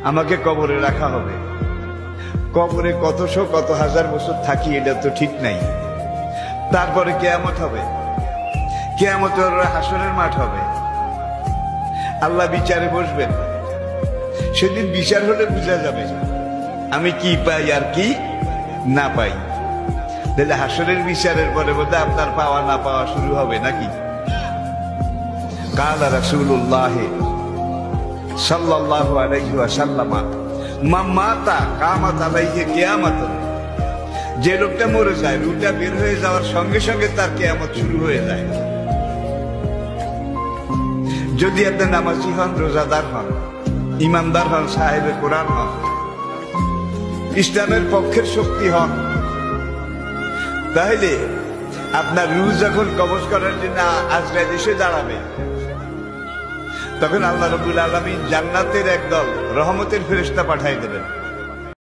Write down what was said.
আমাকে কবরে রাখা হবে। কবরে কতশো কত হাজার বছর থাকি, এটা তো ঠিক নাই। তারপরে কিয়ামত হবে, কিয়ামতের হাসরের মাঠ হবে, আল্লাহ বিচারে বসবেন। সেদিন বিচার হলে বোঝা যাবে আমি কি পাই আর কি না পাই। তাহলে হাসরের বিচারের পরে বোধহয় আপনার পাওয়া না পাওয়া শুরু হবে নাকি? কালা রাসূলুল্লাহ সাল্লাল্লাহু আলাইহি ওয়াসাল্লাম মান মাতা কামাত আলাইহি কিয়ামাতুন। যে লোকটা মরে যায়, রূহটা বের হয়ে যাওয়ার সঙ্গে সঙ্গে তার কিয়ামত শুরু হয়ে যায়। যদি আপনি নামাজি হন, রোজাদার হন, ইমানদার হন, সাহেবে কোরআন হন, ইসলামের পক্ষের শক্তি হন, তাহলে আপনার রূহ যখন কবজ করার জন্য আজরাইল এসে দাঁড়াবে, তখন আল্লাহ রাব্বুল আলামিন জান্নাতের একদল রহমতের ফেরেশতা পাঠিয়ে দেবেন।